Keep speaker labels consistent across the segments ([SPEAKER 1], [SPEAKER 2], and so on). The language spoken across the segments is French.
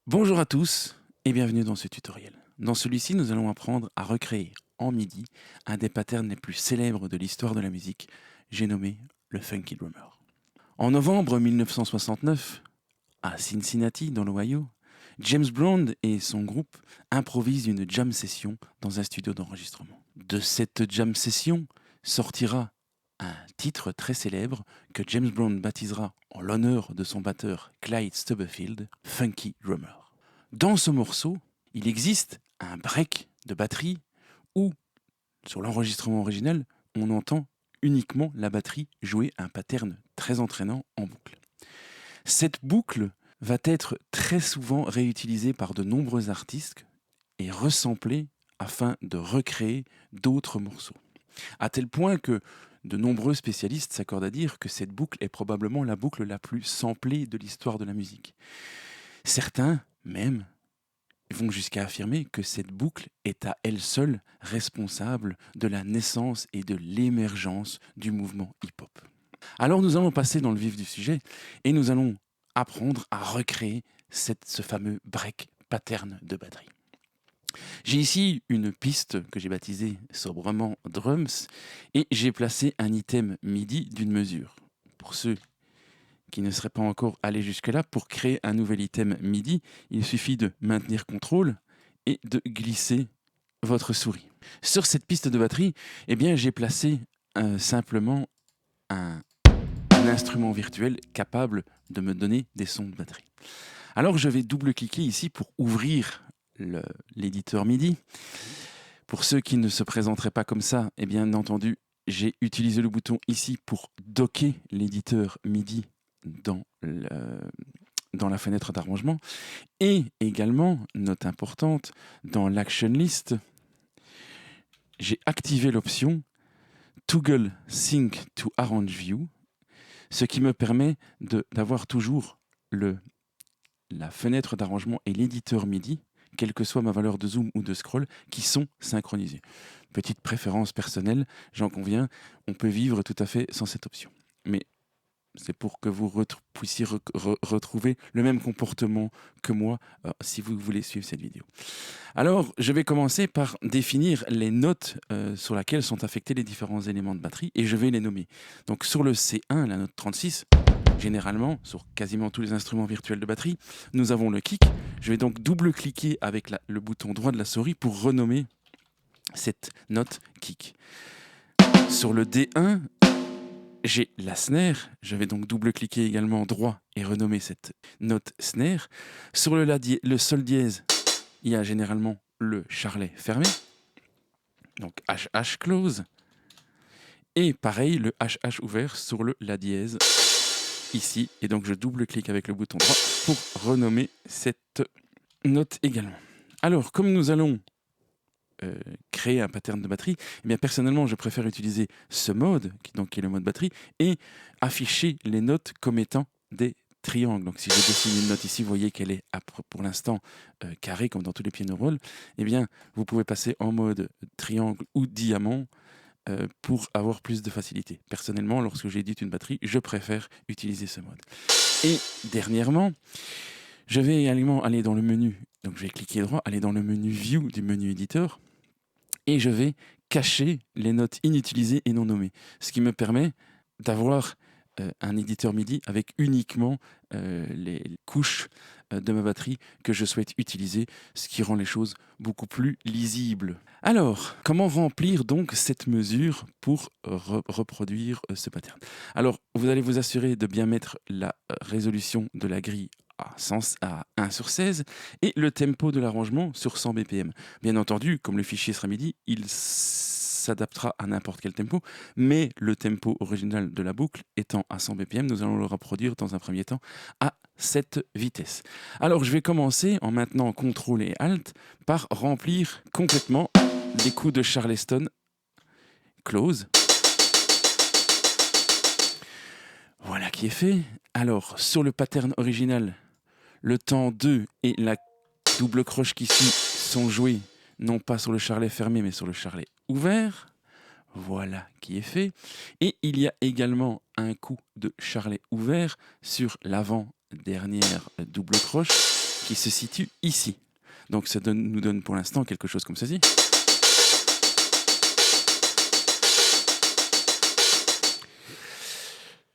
[SPEAKER 1] Bonjour à tous et bienvenue dans ce tutoriel. Dans celui-ci, nous allons apprendre à recréer en MIDI un des patterns les plus célèbres de l'histoire de la musique, j'ai nommé le Funky Drummer. En novembre 1969, à Cincinnati, dans l'Ohio, James Brown et son groupe improvisent une jam session dans un studio d'enregistrement. De cette jam session sortira un titre très célèbre que James Brown baptisera en l'honneur de son batteur Clyde Stubblefield, Funky Drummer. Dans ce morceau, il existe un break de batterie où, sur l'enregistrement original, on entend uniquement la batterie jouer un pattern très entraînant en boucle. Cette boucle va être très souvent réutilisée par de nombreux artistes et resamplée afin de recréer d'autres morceaux. À tel point que de nombreux spécialistes s'accordent à dire que cette boucle est probablement la boucle la plus samplée de l'histoire de la musique. Certains, même, vont jusqu'à affirmer que cette boucle est à elle seule responsable de la naissance et de l'émergence du mouvement hip-hop. Alors nous allons passer dans le vif du sujet et nous allons apprendre à recréer ce fameux break pattern de batterie. J'ai ici une piste que j'ai baptisée sobrement Drums et j'ai placé un item MIDI d'une mesure. Pour ceux qui ne seraient pas encore allés jusque-là, pour créer un nouvel item MIDI, il suffit de maintenir CTRL et de glisser votre souris. Sur cette piste de batterie, eh bien, j'ai placé simplement un instrument virtuel capable de me donner des sons de batterie. Alors je vais double-cliquer ici pour ouvrir l'éditeur MIDI. Pour ceux qui ne se présenteraient pas comme ça, eh bien entendu, j'ai utilisé le bouton ici pour docker l'éditeur MIDI dans la fenêtre d'arrangement. Et également, note importante, dans l'Action List, j'ai activé l'option Toggle Sync to Arrange View, ce qui me permet d'avoir toujours la fenêtre d'arrangement et l'éditeur MIDI, quelle que soit ma valeur de zoom ou de scroll, qui sont synchronisés. Petite préférence personnelle, j'en conviens, on peut vivre tout à fait sans cette option. Mais c'est pour que vous puissiez retrouver le même comportement que moi si vous voulez suivre cette vidéo. Alors, je vais commencer par définir les notes sur lesquelles sont affectés les différents éléments de batterie et je vais les nommer. Donc sur le C1, la note 36, généralement, sur quasiment tous les instruments virtuels de batterie, nous avons le kick. Je vais donc double-cliquer avec le bouton droit de la souris pour renommer cette note kick. Sur le D1, j'ai la snare. Je vais donc double-cliquer également droit et renommer cette note snare. Sur le sol dièse, il y a généralement le charlet fermé, donc HH close. Et pareil, le HH ouvert sur le la dièse ici. Et donc je double-clique avec le bouton droit pour renommer cette note également. Alors, comme nous allons créer un pattern de batterie, eh bien personnellement, je préfère utiliser ce mode, qui est le mode batterie, et afficher les notes comme étant des triangles. Donc si je dessine une note ici, vous voyez qu'elle est pour l'instant carrée, comme dans tous les piano roll. Eh bien, vous pouvez passer en mode triangle ou diamant pour avoir plus de facilité. Personnellement, lorsque j'édite une batterie, je préfère utiliser ce mode. Et dernièrement, je vais également aller dans le menu, donc je vais cliquer droit, aller dans le menu View du menu éditeur, et je vais cacher les notes inutilisées et non nommées, ce qui me permet d'avoir un éditeur MIDI avec uniquement les couches de ma batterie que je souhaite utiliser, ce qui rend les choses beaucoup plus lisibles. Alors, comment remplir donc cette mesure pour reproduire ce pattern? Alors, vous allez vous assurer de bien mettre la résolution de la grille à 1/16 et le tempo de l'arrangement sur 100 BPM. Bien entendu, comme le fichier sera MIDI, il s'adaptera à n'importe quel tempo, mais le tempo original de la boucle étant à 100 BPM, nous allons le reproduire dans un premier temps à cette vitesse. Alors je vais commencer en maintenant CTRL et ALT par remplir complètement les coups de Charleston close. Voilà qui est fait. Alors sur le pattern original, le temps 2 et la double croche qui suit sont joués non pas sur le charlet fermé mais sur le charlet ouvert. Voilà qui est fait. Et il y a également un coup de charlet ouvert sur l'avant-dernière double croche qui se situe ici. Donc ça nous donne pour l'instant quelque chose comme ceci.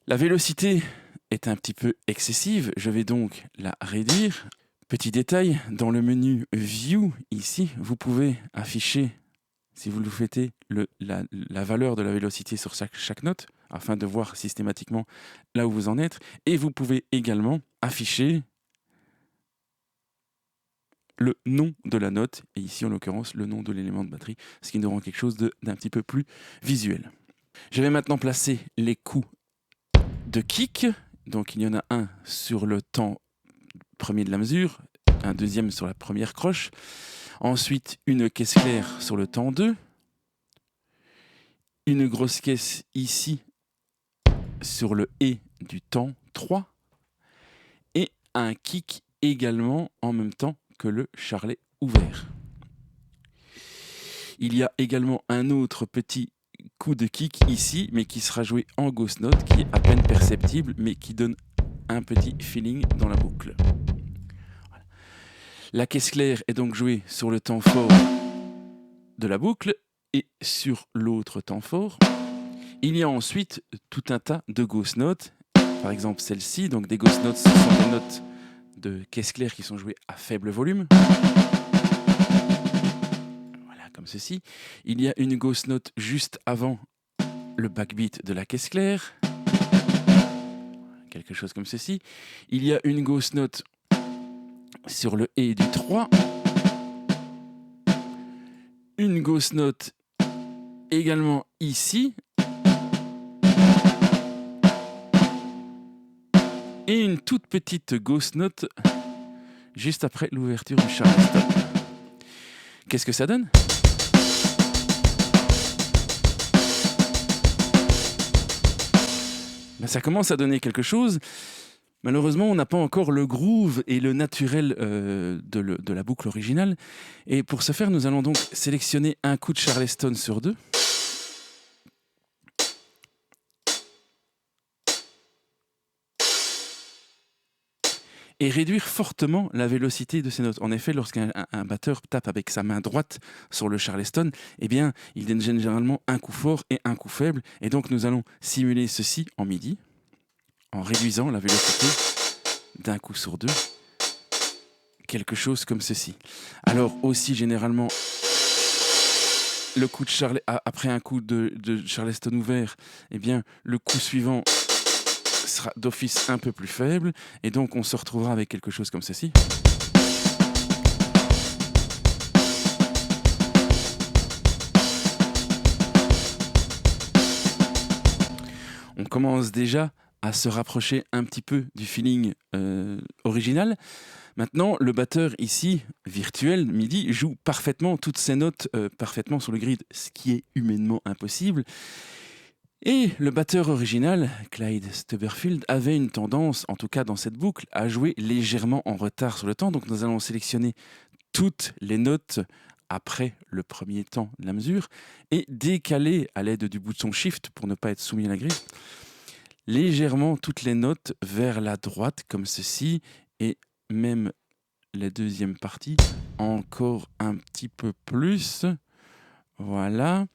[SPEAKER 1] La vélocité est un petit peu excessive, je vais donc la réduire. Petit détail, dans le menu View, ici, vous pouvez afficher, si vous le souhaitez, la valeur de la vélocité sur chaque note, afin de voir systématiquement là où vous en êtes. Et vous pouvez également afficher le nom de la note, et ici en l'occurrence le nom de l'élément de batterie, ce qui nous rend quelque chose d'un petit peu plus visuel. Je vais maintenant placer les coups de kick. Donc il y en a un sur le temps premier de la mesure, un deuxième sur la première croche, ensuite une caisse claire sur le temps 2, une grosse caisse ici sur le et du temps 3 et un kick également en même temps que le charlet ouvert. Il y a également un autre petit coup de kick ici, mais qui sera joué en ghost note, qui est à peine perceptible, mais qui donne un petit feeling dans la boucle. Voilà. La caisse claire est donc jouée sur le temps fort de la boucle et sur l'autre temps fort. Il y a ensuite tout un tas de ghost notes, par exemple celle-ci. Donc des ghost notes, ce sont des notes de caisse claire qui sont jouées à faible volume. Voilà, comme ceci. Il y a une ghost note juste avant le backbeat de la caisse claire. Quelque chose comme ceci. Il y a une ghost note sur le et du 3. Une ghost note également ici. Et une toute petite ghost note juste après l'ouverture du charleston. Qu'est-ce que ça donne ? Ben, ça commence à donner quelque chose. Malheureusement, on n'a pas encore le groove et le naturel de la boucle originale. Et pour ce faire, nous allons donc sélectionner un coup de charleston sur 2. Et réduire fortement la vélocité de ces notes. En effet, lorsqu'un batteur tape avec sa main droite sur le charleston, eh bien, il donne généralement un coup fort et un coup faible. Et donc, nous allons simuler ceci en MIDI, en réduisant la vélocité d'un coup sur 2. Quelque chose comme ceci. Alors, aussi, généralement, le coup de après un coup de charleston ouvert, eh bien, le coup suivant sera d'office un peu plus faible, et donc on se retrouvera avec quelque chose comme ceci. On commence déjà à se rapprocher un petit peu du feeling original. Maintenant, le batteur ici, virtuel, MIDI, joue parfaitement toutes ces notes parfaitement sur le grid, ce qui est humainement impossible. Et le batteur original, Clyde Stubblefield, avait une tendance, en tout cas dans cette boucle, à jouer légèrement en retard sur le temps. Donc nous allons sélectionner toutes les notes après le premier temps de la mesure et décaler à l'aide du bouton Shift pour ne pas être soumis à la grille, légèrement toutes les notes vers la droite comme ceci, et même la deuxième partie encore un petit peu plus. Voilà.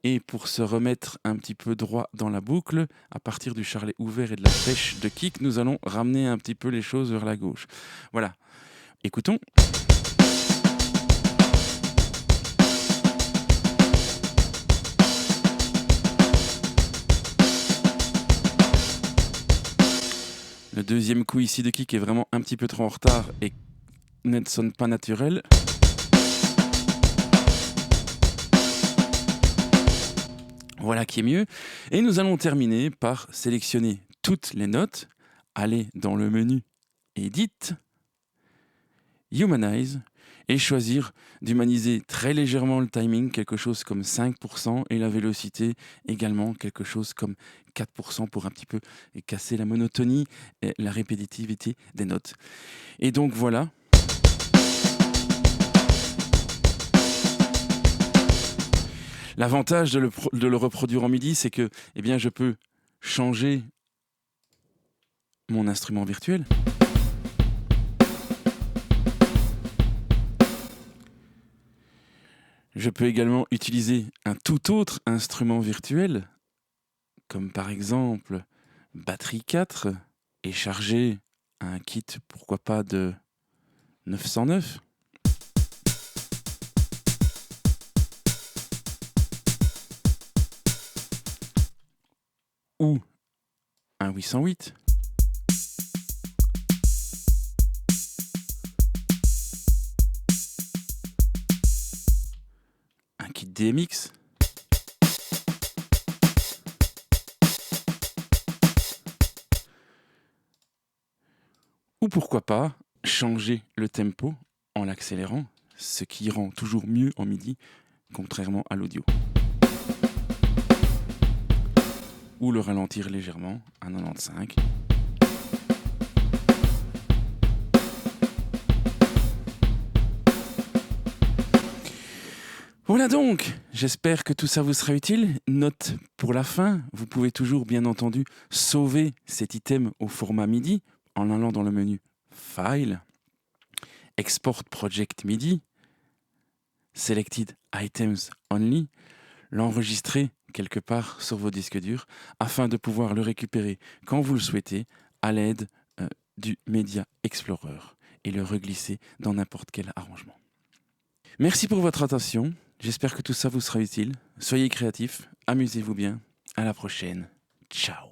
[SPEAKER 1] Et pour se remettre un petit peu droit dans la boucle, à partir du charlet ouvert et de la pêche de kick, nous allons ramener un petit peu les choses vers la gauche. Voilà. Écoutons. Le deuxième coup ici de kick est vraiment un petit peu trop en retard et ne sonne pas naturel. Voilà qui est mieux. Et nous allons terminer par sélectionner toutes les notes, aller dans le menu Edit, Humanize, et choisir d'humaniser très légèrement le timing, quelque chose comme 5%, et la vélocité également quelque chose comme 4% pour un petit peu casser la monotonie et la répétitivité des notes. Et donc voilà. L'avantage de le reproduire en MIDI, c'est que je peux changer mon instrument virtuel. Je peux également utiliser un tout autre instrument virtuel, comme par exemple batterie 4, et charger un kit, pourquoi pas, de 909. Ou un 808. Un kit DMX. Ou pourquoi pas changer le tempo en l'accélérant, ce qui rend toujours mieux en MIDI, contrairement à l'audio. Ou le ralentir légèrement à 95. Voilà donc, j'espère que tout ça vous sera utile. Note pour la fin, vous pouvez toujours bien entendu sauver cet item au format MIDI en allant dans le menu File, Export Project MIDI, Selected Items Only, l'enregistrer quelque part sur vos disques durs afin de pouvoir le récupérer quand vous le souhaitez à l'aide du Media Explorer et le reglisser dans n'importe quel arrangement. Merci pour votre attention. J'espère que tout ça vous sera utile. Soyez créatifs, amusez-vous bien. À la prochaine. Ciao.